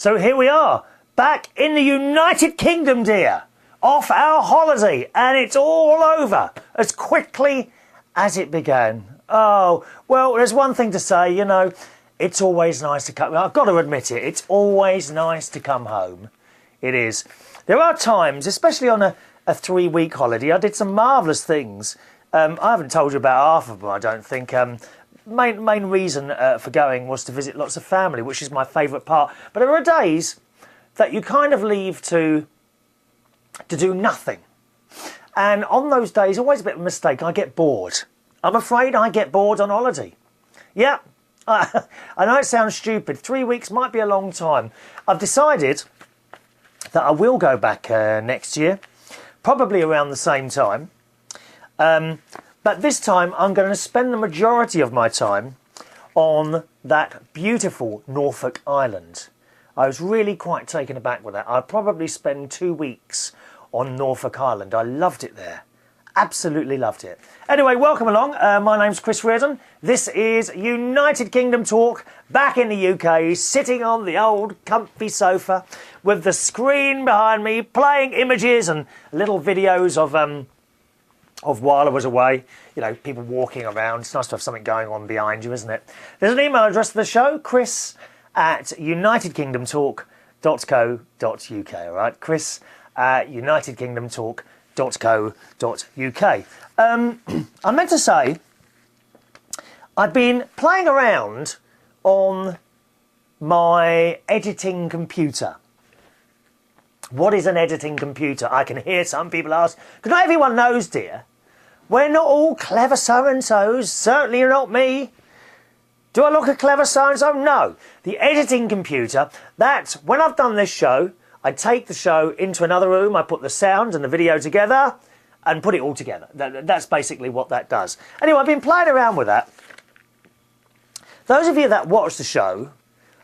So here we are, back in the United Kingdom, dear, off our holiday, and it's all over as quickly as it began. Oh, well, there's one thing to say, you know, it's always nice to come. I've got to admit it, it's always nice to come home. It is. There are times, especially on a 3-week holiday, I did some marvellous things. I haven't told you about half of them, I don't think. Main reason for going was to visit lots of family, which is my favourite part. But there are days that you kind of leave to do nothing. And on those days, always a bit of a mistake, I get bored. I'm afraid I get bored on holiday. Yeah, I know it sounds stupid. 3 weeks might be a long time. I've decided that I will go back next year, probably around the same time. But this time I'm going to spend the majority of my time on that beautiful Norfolk Island. I was really quite taken aback with that. I'll probably spend 2 weeks on Norfolk Island. I loved it there. Absolutely loved it. Anyway, welcome along. My name's Chris Reardon. This is United Kingdom Talk, back in the UK, sitting on the old comfy sofa with the screen behind me, playing images and little videos of while I was away, you know, people walking around. It's nice to have something going on behind you, isn't it? There's an email address for the show, chris@unitedkingdomtalk.co.uk, all right? chris@unitedkingdomtalk.co.uk. I meant to say, I've been playing around on my editing computer. What is an editing computer? I can hear some people ask, because not everyone knows, dear. We're not all clever so-and-sos, certainly not me. Do I look a clever so-and-so? No. The editing computer, that's, when I've done this show, I take the show into another room, I put the sound and the video together, and put it all together. That's basically what that does. Anyway, I've been playing around with that. Those of you that watch the show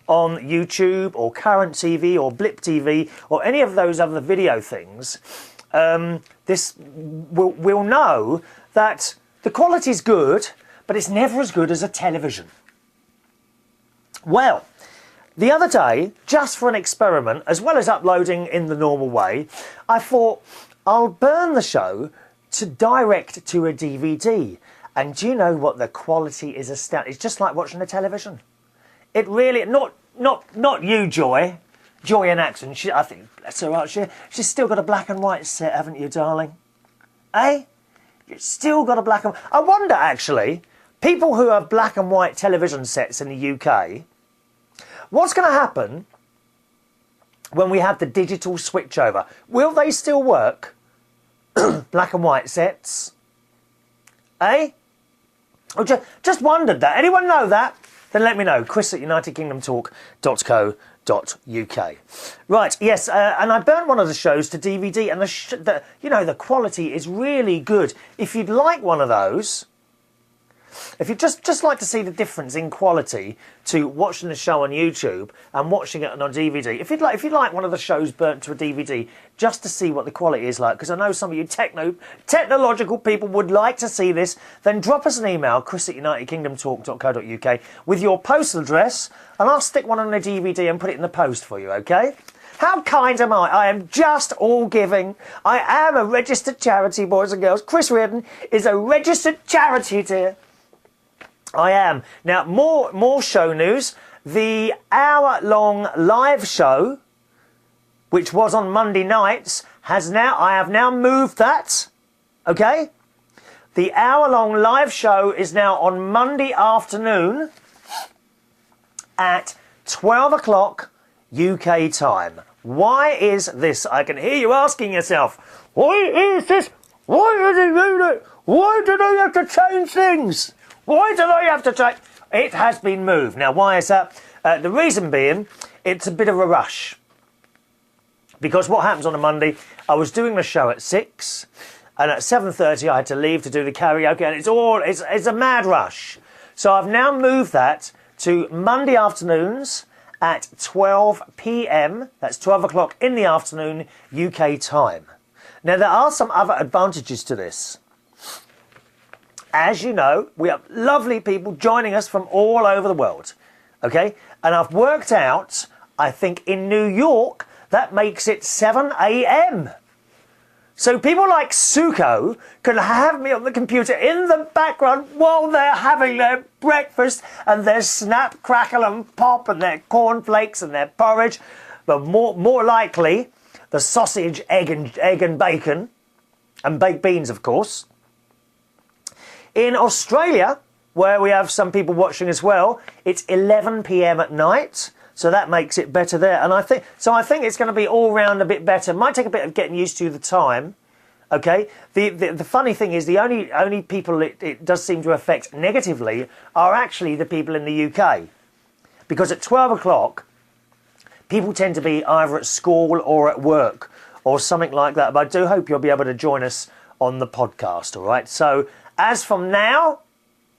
on YouTube or Current TV or Blip TV or any of those other video things, this will know that the quality's good, but it's never as good as a television. Well, the other day, just for an experiment, as well as uploading in the normal way, I thought I'll burn the show to direct to a DVD. And do you know what? The quality is astounding. It's just like watching a television. It really, not you, Joy. Joy in action. I think that's all right. She's still got a black and white set, haven't you, darling? Eh? You've still got a black and white. I wonder, actually, people who have black and white television sets in the UK, what's going to happen when we have the digital switchover? Will they still work? Black and white sets? Eh? I just wondered that. Anyone know that? Then let me know. chris@unitedkingdomtalk.co.uk. Right, yes, and I burnt one of the shows to DVD, and you know, the quality is really good. If you'd like one of those, if you'd just like to see the difference in quality to watching the show on YouTube and watching it on DVD, if you'd like one of the shows burnt to a DVD, just to see what the quality is like, because I know some of you technological people would like to see this, then drop us an email, chris@unitedkingdomtalk.co.uk, with your postal address, and I'll stick one on a DVD and put it in the post for you, okay? How kind am I? I am just all giving. I am a registered charity, boys and girls. Chris Reardon is a registered charity, dear. I am. Now, more show news. The hour-long live show, which was on Monday nights, I have now moved that. Okay? The hour-long live show is now on Monday afternoon at 12 o'clock UK time. Why is this? I can hear you asking yourself, why is this? Why did they do it? Why do they have to change things? Why do they have to change? It has been moved. Now, why is that? The reason being, it's a bit of a rush. Because what happens on a Monday, I was doing the show at 6, and at 7:30 I had to leave to do the karaoke, and it's a mad rush. So I've now moved that to Monday afternoons at 12 p.m. That's 12 o'clock in the afternoon, UK time. Now, there are some other advantages to this. As you know, we have lovely people joining us from all over the world, okay? And I've worked out I think in New York, that makes it 7 a.m. So people like Suko can have me on the computer in the background while they're having their breakfast and their snap, crackle and pop and their cornflakes and their porridge. But more likely, the sausage, egg and bacon and baked beans, of course. In Australia, where we have some people watching as well, it's 11 p.m. at night. So that makes it better there. And I think it's going to be all round a bit better. Might take a bit of getting used to the time. Okay. The funny thing is the only people it does seem to affect negatively are actually the people in the UK. Because at 12 o'clock, people tend to be either at school or at work or something like that. But I do hope you'll be able to join us on the podcast. All right. So as from now,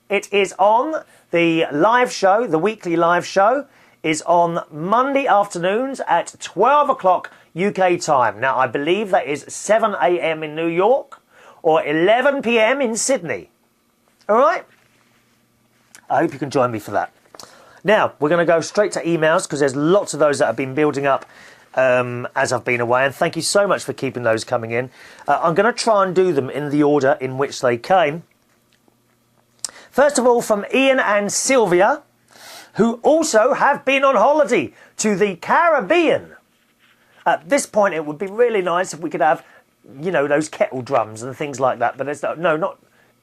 it is on the live show, the weekly live show. Is on Monday afternoons at 12 o'clock UK time. Now, I believe that is 7 a.m. in New York or 11 p.m. in Sydney. All right? I hope you can join me for that. Now, we're going to go straight to emails because there's lots of those that have been building up as I've been away. And thank you so much for keeping those coming in. I'm going to try and do them in the order in which they came. First of all, from Ian and Sylvia, who also have been on holiday to the Caribbean. At this point, it would be really nice if we could have, you know, those kettle drums and things like that. But it's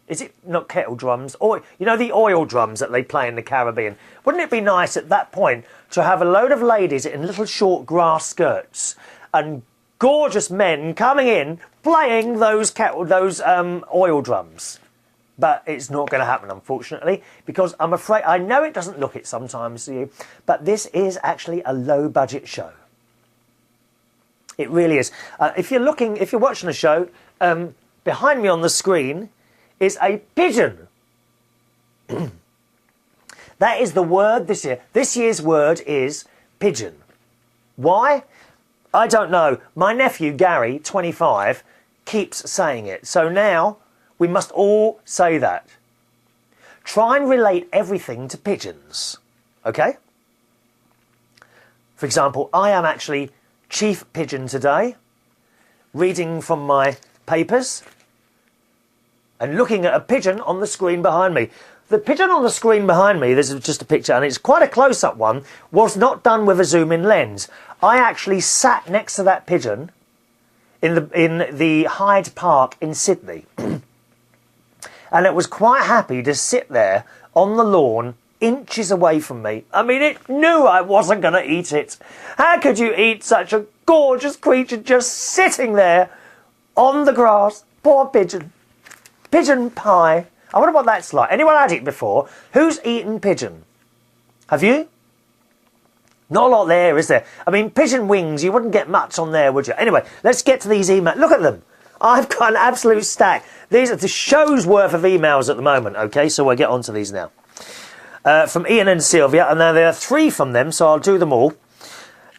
is it not kettle drums? Or, you know, the oil drums that they play in the Caribbean. Wouldn't it be nice at that point to have a load of ladies in little short grass skirts and gorgeous men coming in playing those oil drums? But it's not going to happen, unfortunately, because I'm afraid, I know it doesn't look it sometimes to you, but this is actually a low-budget show. It really is. If you're watching the show, behind me on the screen is a pigeon. That is the word this year. This year's word is pigeon. Why? I don't know. My nephew, Gary, 25, keeps saying it. So now we must all say that. Try and relate everything to pigeons. Okay? For example, I am actually chief pigeon today, reading from my papers and looking at a pigeon on the screen behind me. The pigeon on the screen behind me, this is just a picture, and it's quite a close-up one, was not done with a zoom-in lens. I actually sat next to that pigeon in the Hyde Park in Sydney. And it was quite happy to sit there on the lawn, inches away from me. I mean, it knew I wasn't going to eat it. How could you eat such a gorgeous creature just sitting there on the grass? Poor pigeon. Pigeon pie. I wonder what that's like. Anyone had it before? Who's eaten pigeon? Have you? Not a lot there, is there? I mean, pigeon wings, you wouldn't get much on there, would you? Anyway, let's get to these emails. Look at them. I've got an absolute stack. These are the show's worth of emails at the moment, okay? So we'll get on to these now. From Ian and Sylvia, and now there are 3 from them, so I'll do them all.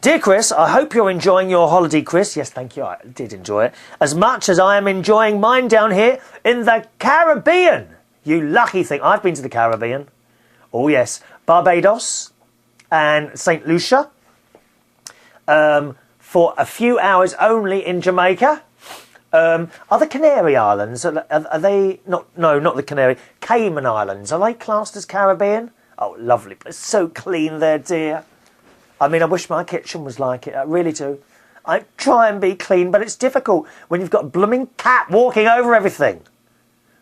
Dear Chris, I hope you're enjoying your holiday, Chris. Yes, thank you, I did enjoy it. As much as I am enjoying mine down here in the Caribbean. You lucky thing. I've been to the Caribbean. Oh, yes. Barbados and St. Lucia. For a few hours only in Jamaica. Are the Canary Islands, are they, not the Canary, Cayman Islands, are they classed as Caribbean? Oh, lovely, but it's so clean there, dear. I mean, I wish my kitchen was like it, I really do. I try and be clean, but it's difficult when you've got a blooming cat walking over everything.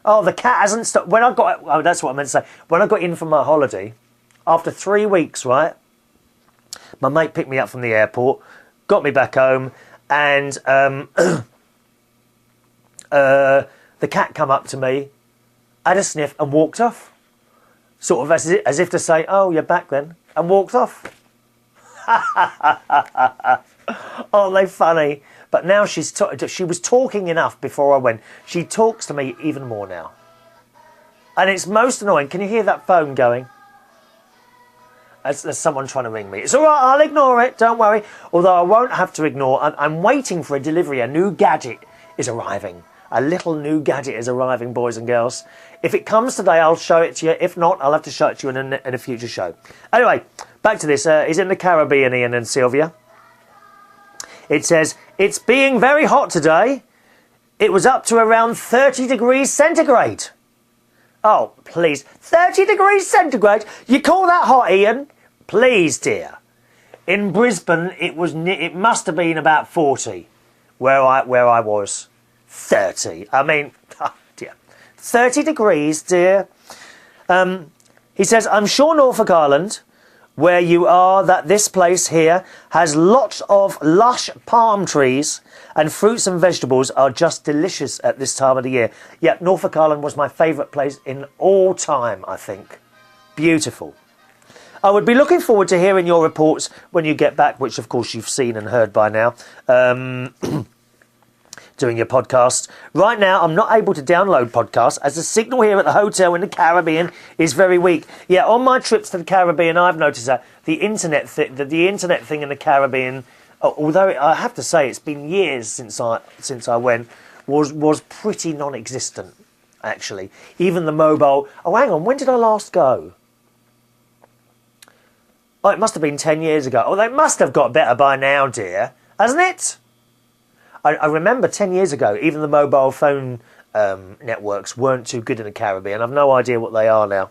Oh, the cat hasn't stopped. That's what I meant to say. When I got in from my holiday, after 3 weeks, right, my mate picked me up from the airport, got me back home, and the cat come up to me, had a sniff and walked off. Sort of as if to say, oh, you're back then, and walked off. Oh, they're funny. But now she was talking enough before I went. She talks to me even more now. And it's most annoying. Can you hear that phone going? There's someone trying to ring me. It's all right, I'll ignore it, don't worry. Although I won't have to ignore. I'm waiting for a delivery. A new gadget is arriving. A little new gadget is arriving, boys and girls. If it comes today, I'll show it to you. If not, I'll have to show it to you in a future show. Anyway, back to this. Is in the Caribbean, Ian and Sylvia. It says, it's being very hot today. It was up to around 30 degrees centigrade. Oh, please. 30 degrees centigrade? You call that hot, Ian? Please, dear. In Brisbane, it must have been about 40 where I was. 30. I mean, oh dear. 30 degrees, dear. He says, I'm sure Norfolk Island, where you are, that this place here has lots of lush palm trees and fruits and vegetables are just delicious at this time of the year. Yeah, Norfolk Island was my favourite place in all time, I think. Beautiful. I would be looking forward to hearing your reports when you get back, which of course you've seen and heard by now. Doing your podcast. Right now, I'm not able to download podcasts as the signal here at the hotel in the Caribbean is very weak. Yeah, on my trips to the Caribbean, I've noticed that the internet thing in the Caribbean, although I have to say it's been years since I went, was pretty non-existent, actually. Even the mobile... Oh, hang on, when did I last go? Oh, it must have been 10 years ago. Oh, they must have got better by now, dear. Hasn't it? I remember 10 years ago, even the mobile phone networks weren't too good in the Caribbean. I've no idea what they are now.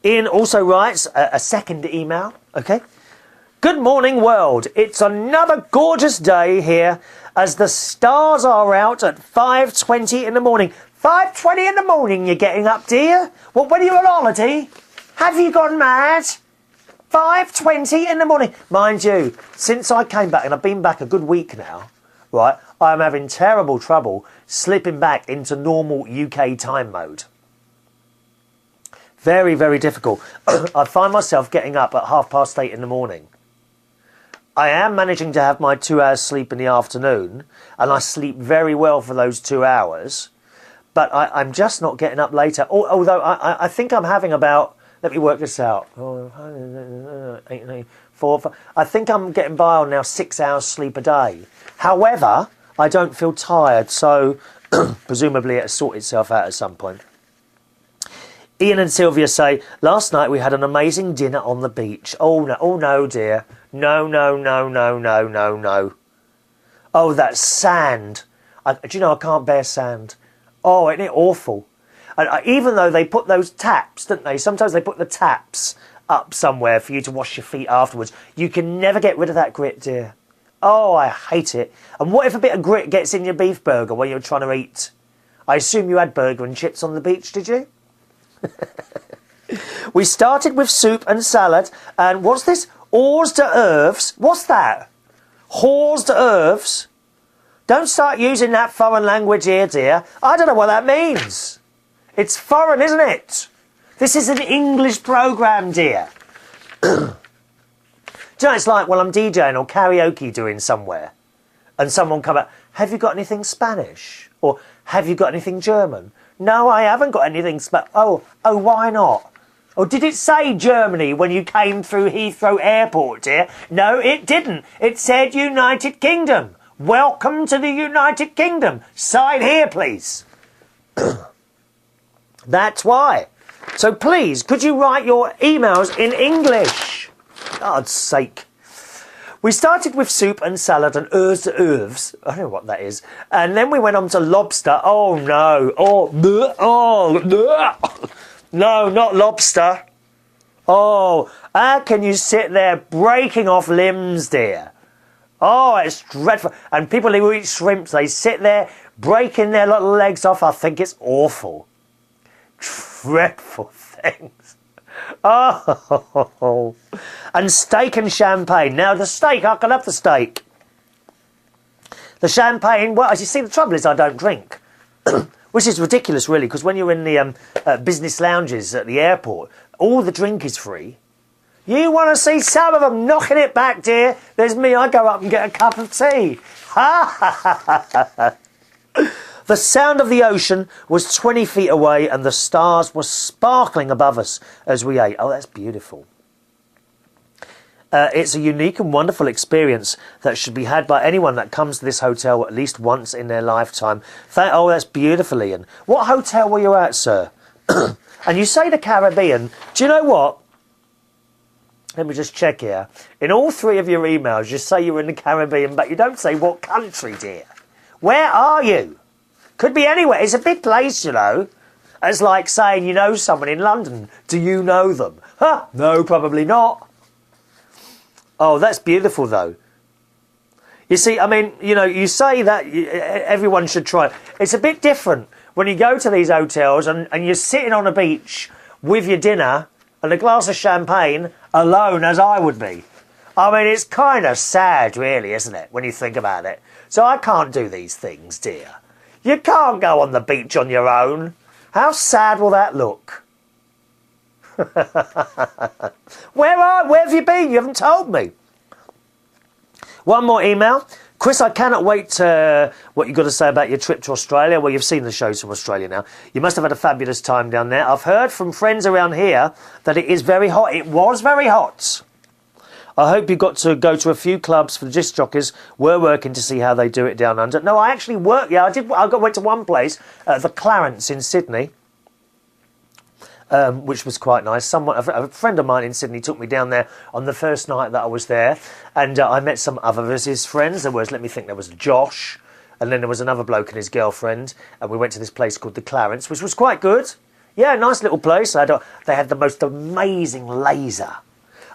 Ian also writes a second email. Okay. Good morning, world. It's another gorgeous day here as the stars are out at 5:20 in the morning. 5:20 in the morning you're getting up, dear? Well, when are you on holiday? Have you gone mad? 5:20 in the morning. Mind you, since I came back, and I've been back a good week now, right, I'm having terrible trouble slipping back into normal UK time mode. Very, very difficult. I find myself getting up at 8:30 in the morning. I am managing to have my 2 hours sleep in the afternoon, and I sleep very well for those 2 hours, but I'm just not getting up later. Although I think I'm having about... Let me work this out. 8, 9, 4, 5. I think I'm getting by on now 6 hours sleep a day. However, I don't feel tired, so presumably it'll sort itself out at some point. Ian and Sylvia say, last night we had an amazing dinner on the beach. Oh no, dear. No. Oh, that sand. Do you know, I can't bear sand. Oh, isn't it awful? And even though they put those taps, don't they? Sometimes they put the taps up somewhere for you to wash your feet afterwards. You can never get rid of that grit, dear. Oh, I hate it. And what if a bit of grit gets in your beef burger when you're trying to eat? I assume you had burger and chips on the beach, did you? We started with soup and salad. And what's this? Hors d'oeuvres. What's that? Hors d'oeuvres? Don't start using that foreign language here, dear. I don't know what that means. It's foreign, isn't it? This is an English programme, dear. Do you know, it's like when I'm DJing or karaoke doing somewhere and someone come up, have you got anything Spanish? Or have you got anything German? No, I haven't got anything Spanish. Oh, why not? Oh, did it say Germany when you came through Heathrow Airport, dear? No, it didn't. It said United Kingdom. Welcome to the United Kingdom. Sign here, please. That's why. So please, could you write your emails in English? God's sake. We started with soup and salad and hors d'oeuvres. I don't know what that is. And then we went on to lobster. Oh, no. No, not lobster. Oh, how can you sit there breaking off limbs, dear? Oh, it's dreadful. And people who eat shrimps, they sit there breaking their little legs off. I think it's awful. Dreadful things. Oh, and steak and champagne. Now the steak, I can have the steak. The champagne, well, as you see, the trouble is I don't drink. Which is ridiculous, really, because when you're in the business lounges at the airport, all the drink is free. You want to see some of them knocking it back, dear? There's me, I go up and get a cup of tea. Ha ha ha ha ha. The sound of the ocean was 20 feet away and the stars were sparkling above us as we ate. Oh, that's beautiful. It's a unique and wonderful experience that should be had by anyone that comes to this hotel at least once in their lifetime. Oh, that's beautiful, Ian. What hotel were you at, sir? And you say the Caribbean. Do you know what? Let me just check here. In all three of your emails, you say you're in the Caribbean, but you don't say what country, dear. Where are you? Could be anywhere. It's a big place, you know. It's like saying you know someone in London. Do you know them? Huh? No, probably not. Oh, that's beautiful, though. You see, I mean, you know, you say that everyone should try it. It's a bit different when you go to these hotels and you're sitting on a beach with your dinner and a glass of champagne alone, as I would be. I mean, it's kind of sad, really, isn't it, when you think about it? So I can't do these things, dear. You can't go on the beach on your own. How sad will that look? Where have you been? You haven't told me. One more email. Chris, I cannot wait what you've got to say about your trip to Australia. Well, you've seen the shows from Australia now. You must have had a fabulous time down there. I've heard from friends around here that it is very hot. It was very hot. I hope you got to go to a few clubs for the disc jockeys. We're working to see how they do it down under. No, I actually worked. Yeah, I did. Went to one place, the Clarence in Sydney, which was quite nice. A friend of mine in Sydney took me down there on the first night that I was there, and I met some other of his friends. There was Josh, and then there was another bloke and his girlfriend, and we went to this place called the Clarence, which was quite good. Yeah, nice little place. They had the most amazing laser.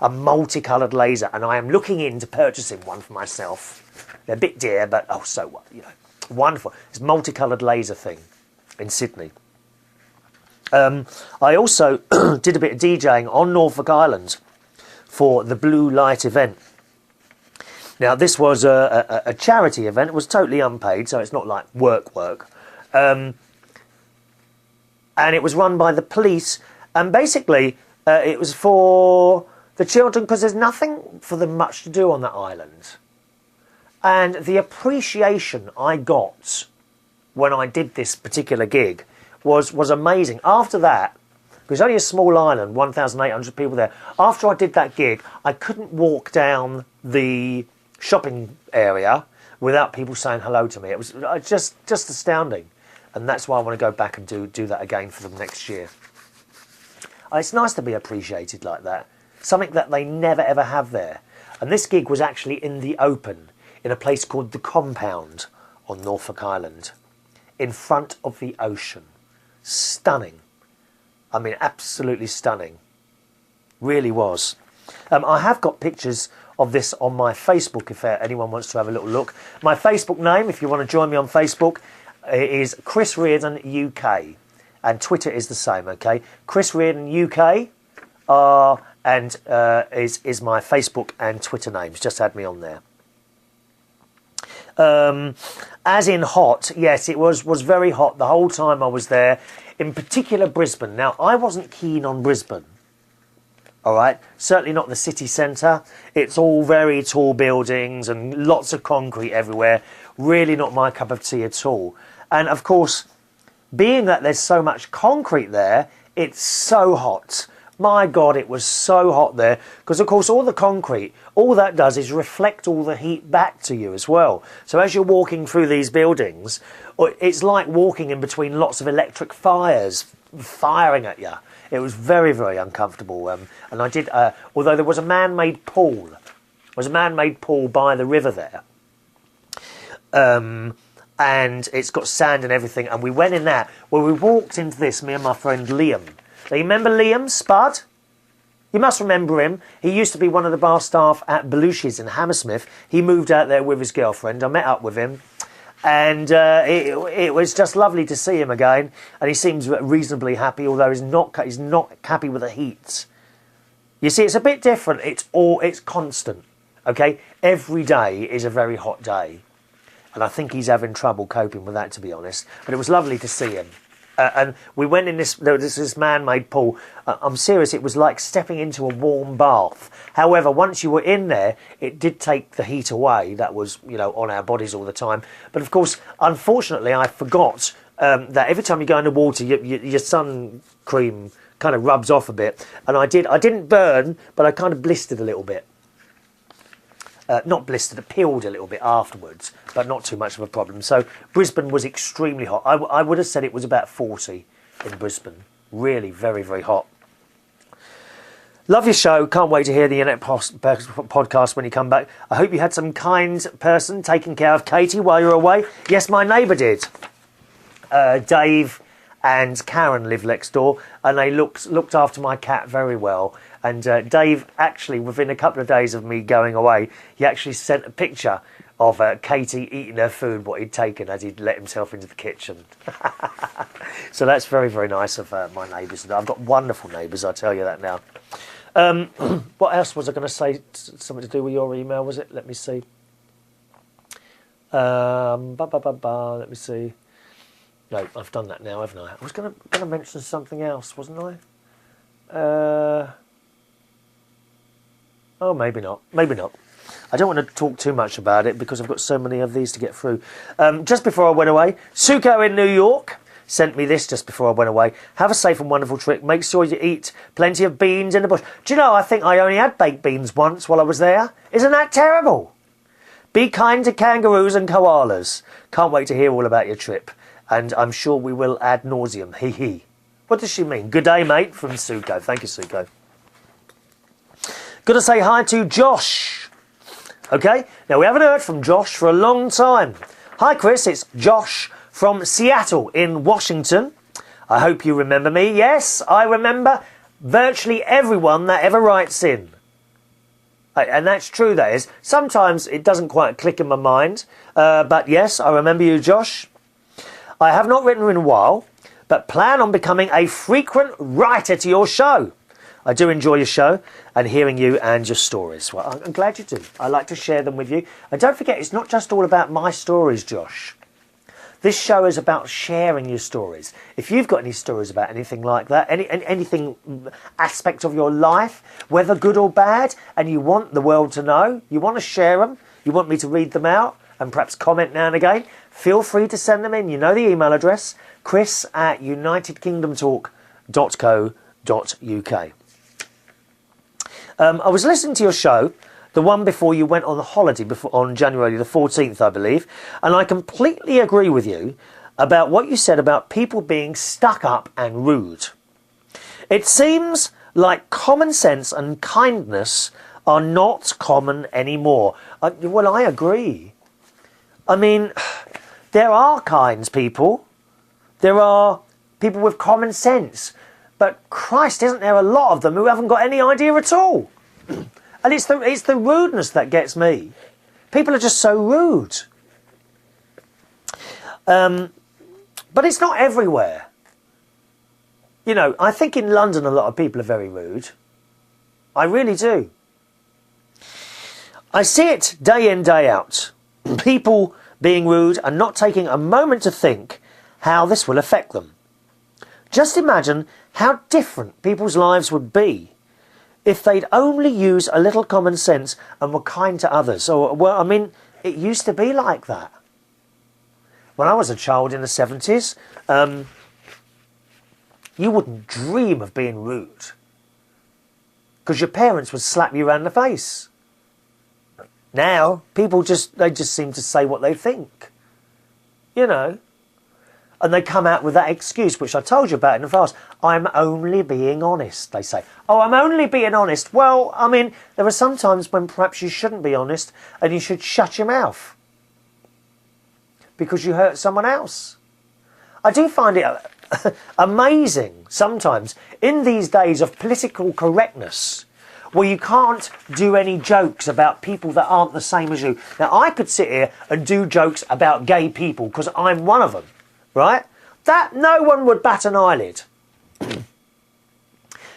A multicoloured laser, and I am looking into purchasing one for myself. They're a bit dear, but oh, so what? You know, wonderful. This multicoloured laser thing in Sydney. I also did a bit of DJing on Norfolk Island for the Blue Light event. Now, this was a charity event. It was totally unpaid, so it's not like work. And it was run by the police, and basically it was for the children, because there's nothing for them much to do on that island. And the appreciation I got when I did this particular gig was amazing. After that, because only a small island, 1,800 people there, after I did that gig, I couldn't walk down the shopping area without people saying hello to me. It was just astounding. And that's why I want to go back and do that again for them next year. It's nice to be appreciated like that. Something that they never ever have there. And this gig was actually in the open, in a place called The Compound on Norfolk Island, in front of the ocean. Stunning. I mean, absolutely stunning. Really was. I have got pictures of this on my Facebook if anyone wants to have a little look. My Facebook name, if you want to join me on Facebook, is Chris Reardon UK. And Twitter is the same, okay? Chris Reardon UK is my Facebook and Twitter names. Just add me on there. As in hot, yes, it was very hot the whole time I was there. In particular, Brisbane. Now, I wasn't keen on Brisbane. All right, certainly not the city centre. It's all very tall buildings and lots of concrete everywhere. Really not my cup of tea at all. And of course, being that there's so much concrete there, it's so hot. My God, it was so hot there. Because, of course, all the concrete, all that does is reflect all the heat back to you as well. So as you're walking through these buildings, it's like walking in between lots of electric fires firing at you. It was very, very uncomfortable. And I did, although there was a man-made pool. There was a man-made pool by the river there. And it's got sand and everything. And we went in that. Well, we walked into this, me and my friend Liam. Now, you remember Liam Spud? You must remember him. He used to be one of the bar staff at Belushi's in Hammersmith. He moved out there with his girlfriend. I met up with him. And it was just lovely to see him again. And he seems reasonably happy, although he's not happy with the heat. You see, it's a bit different. It's constant, okay? Every day is a very hot day. And I think he's having trouble coping with that, to be honest. But it was lovely to see him. And we went in this man-made pool. I'm serious, it was like stepping into a warm bath. However, once you were in there, it did take the heat away. That was, you know, on our bodies all the time. But of course, unfortunately, I forgot that every time you go in the water, your sun cream kind of rubs off a bit. And I didn't burn, but I kind of blistered a little bit. Not blistered, it peeled a little bit afterwards, but not too much of a problem. So Brisbane was extremely hot. I would have said it was about 40 in Brisbane. Really very, very hot. Love your show. Can't wait to hear the Internet podcast when you come back. I hope you had some kind person taking care of Katie while you were away. Yes, my neighbour did. Dave and Karen live next door, and they looked after my cat very well. And Dave, actually, within a couple of days of me going away, he actually sent a picture of Katie eating her food, what he'd taken as he'd let himself into the kitchen. So that's very, very nice of my neighbours. I've got wonderful neighbours, I'll tell you that now. What else was I going to say? Something to do with your email, was it? Let me see. Let me see. No, I've done that now, haven't I? I was going to mention something else, wasn't I? Oh, maybe not. Maybe not. I don't want to talk too much about it because I've got so many of these to get through. Just before I went away, Suko in New York sent me this just before I went away. Have a safe and wonderful trip. Make sure you eat plenty of beans in the bush. Do you know, I think I only had baked beans once while I was there. Isn't that terrible? Be kind to kangaroos and koalas. Can't wait to hear all about your trip. And I'm sure we will ad nauseum. Hee hee. What does she mean? Good day, mate, from Suko. Thank you, Suko. Got to say hi to Josh. Okay, now we haven't heard from Josh for a long time. Hi, Chris, it's Josh from Seattle in Washington. I hope you remember me. Yes, I remember virtually everyone that ever writes in. And that's true, that is. Sometimes it doesn't quite click in my mind. But yes, I remember you, Josh. I have not written in a while, but plan on becoming a frequent writer to your show. I do enjoy your show and hearing you and your stories. Well, I'm glad you do. I like to share them with you. And don't forget, it's not just all about my stories, Josh. This show is about sharing your stories. If you've got any stories about anything like that, anything aspect of your life, whether good or bad, and you want the world to know, you want to share them, you want me to read them out and perhaps comment now and again, feel free to send them in. You know the email address, chris@unitedkingdomtalk.co.uk. I was listening to your show, the one before you went on the holiday, on January the 14th, I believe, and I completely agree with you about what you said about people being stuck up and rude. It seems like common sense and kindness are not common anymore. Well, I agree. I mean, there are kind people. There are people with common sense. But Christ, isn't there a lot of them who haven't got any idea at all? And it's the rudeness that gets me. People are just so rude. But it's not everywhere. You know, I think in London a lot of people are very rude. I really do. I see it day in, day out. People being rude and not taking a moment to think how this will affect them. Just imagine how different people's lives would be if they'd only use a little common sense and were kind to others. Well, I mean, it used to be like that. When I was a child in the 70s, you wouldn't dream of being rude because your parents would slap you around the face. Now, people just seem to say what they think, you know. And they come out with that excuse, which I told you about in the past. I'm only being honest, they say. Oh, I'm only being honest. Well, I mean, there are some times when perhaps you shouldn't be honest and you should shut your mouth because you hurt someone else. I do find it amazing sometimes in these days of political correctness where you can't do any jokes about people that aren't the same as you. Now, I could sit here and do jokes about gay people because I'm one of them. Right? That no one would bat an eyelid.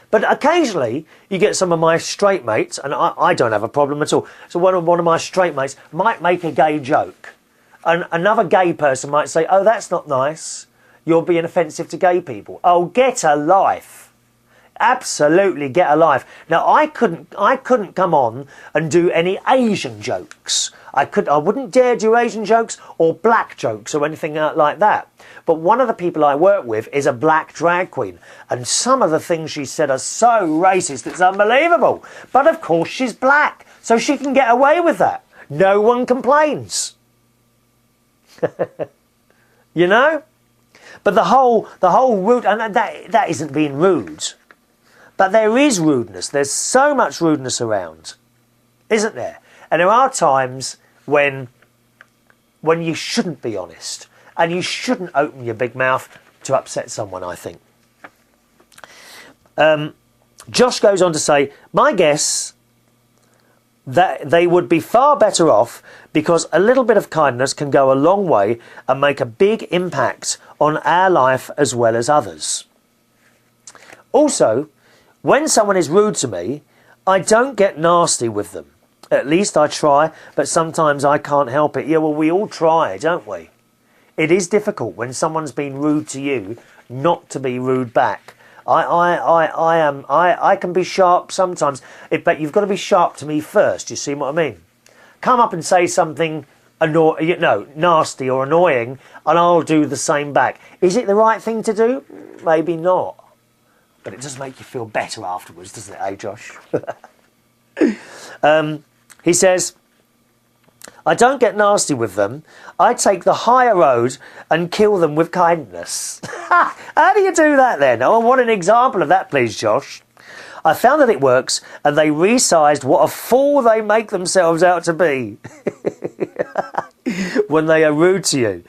But occasionally you get some of my straight mates, and I don't have a problem at all. So one of my straight mates might make a gay joke, and another gay person might say, "Oh, that's not nice. You're being offensive to gay people." Oh, get a life. Absolutely get a life. Now, I couldn't come on and do any Asian jokes. I wouldn't dare do Asian jokes or black jokes or anything like that. But one of the people I work with is a black drag queen. And some of the things she said are so racist, it's unbelievable. But of course she's black, so she can get away with that. No one complains. You know? But the whole rude, and that isn't being rude. But there is rudeness. There's so much rudeness around, isn't there? And there are times when you shouldn't be honest, and you shouldn't open your big mouth to upset someone, I think. Josh goes on to say, my guess that they would be far better off because a little bit of kindness can go a long way and make a big impact on our life as well as others. Also, when someone is rude to me, I don't get nasty with them. At least I try, but sometimes I can't help it. Yeah, well, we all try, don't we? It is difficult when someone's been rude to you not to be rude back. I can be sharp sometimes, but you've got to be sharp to me first. You see what I mean? Come up and say something nasty or annoying, and I'll do the same back. Is it the right thing to do? Maybe not. But it does make you feel better afterwards, doesn't it, Josh? He says, I don't get nasty with them. I take the higher road and kill them with kindness. How do you do that then? Oh, what an example of that, please, Josh. I found that it works, and they resized what a fool they make themselves out to be when they are rude to you.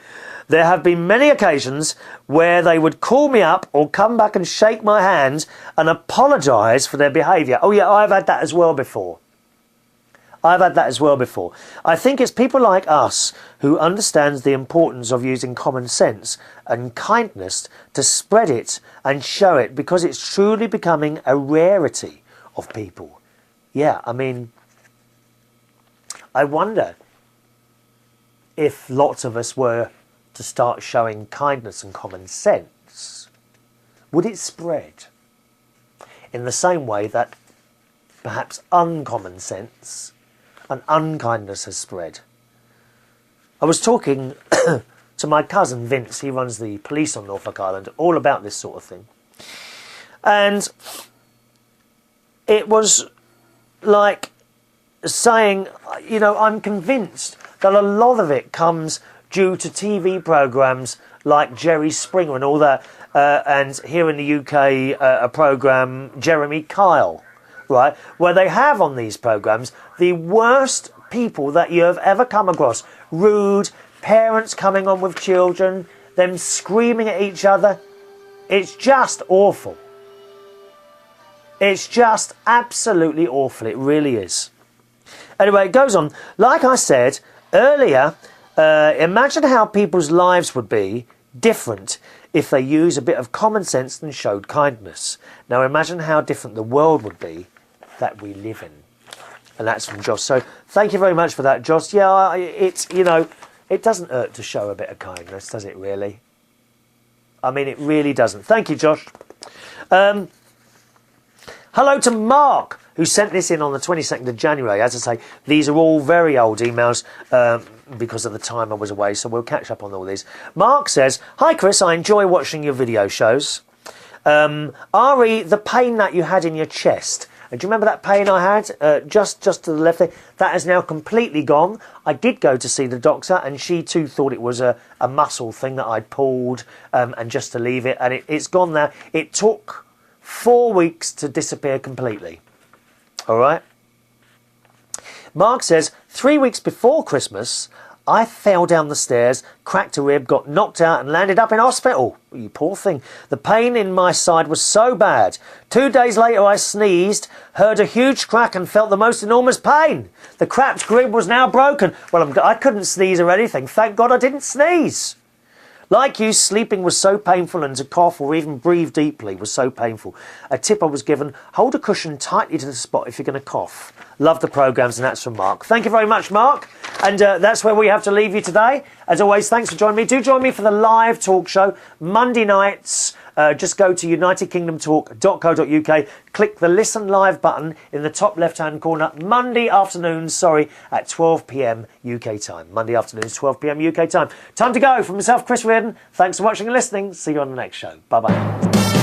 There have been many occasions where they would call me up or come back and shake my hand and apologise for their behaviour. Oh yeah, I've had that as well before. I think it's people like us who understands the importance of using common sense and kindness to spread it and show it, because it's truly becoming a rarity of people. Yeah, I mean, I wonder if lots of us were to start showing kindness and common sense, would it spread in the same way that perhaps uncommon sense and unkindness has spread? I was talking to my cousin Vince, he runs the police on Norfolk Island, all about this sort of thing. And it was like saying, you know, I'm convinced that a lot of it comes due to TV programmes like Jerry Springer and all that, and here in the UK, a programme, Jeremy Kyle, right, where they have on these programmes the worst people that you have ever come across. Rude, parents coming on with children, them screaming at each other. It's just awful. It's just absolutely awful. It really is. Anyway, it goes on. Like I said earlier, imagine how people's lives would be different if they use a bit of common sense and showed kindness. Now imagine how different the world would be that we live in. And that's from Josh. So thank you very much for that, Josh. Yeah, it's, you know, it doesn't hurt to show a bit of kindness, does it really? I mean, it really doesn't. Thank you, Josh. Hello to Mark, who sent this in on the 22nd of January. As I say, these are all very old emails because of the time I was away, so we'll catch up on all these. Mark says, hi, Chris, I enjoy watching your video shows. Ari, the pain that you had in your chest, do you remember that pain I had just to the left there? That is now completely gone. I did go to see the doctor, and she too thought it was a muscle thing that I'd pulled, and just to leave it, and it's gone now. It took 4 weeks to disappear completely. All right? Mark says, 3 weeks before Christmas, I fell down the stairs, cracked a rib, got knocked out and landed up in hospital. You poor thing. The pain in my side was so bad. 2 days later I sneezed, heard a huge crack and felt the most enormous pain. The cracked rib was now broken. Well, I couldn't sneeze or anything. Thank God I didn't sneeze. Like you, sleeping was so painful, and to cough or even breathe deeply was so painful. A tip I was given, hold a cushion tightly to the spot if you're going to cough. Love the programmes, and that's from Mark. Thank you very much, Mark. And that's where we have to leave you today. As always, thanks for joining me. Do join me for the live talk show, Monday nights. Just go to unitedkingdomtalk.co.uk, click the Listen Live button in the top left-hand corner, Monday afternoons, at 12 p.m. UK time. Monday afternoons, 12 p.m. UK time. Time to go. From myself, Chris Reardon, thanks for watching and listening. See you on the next show. Bye-bye.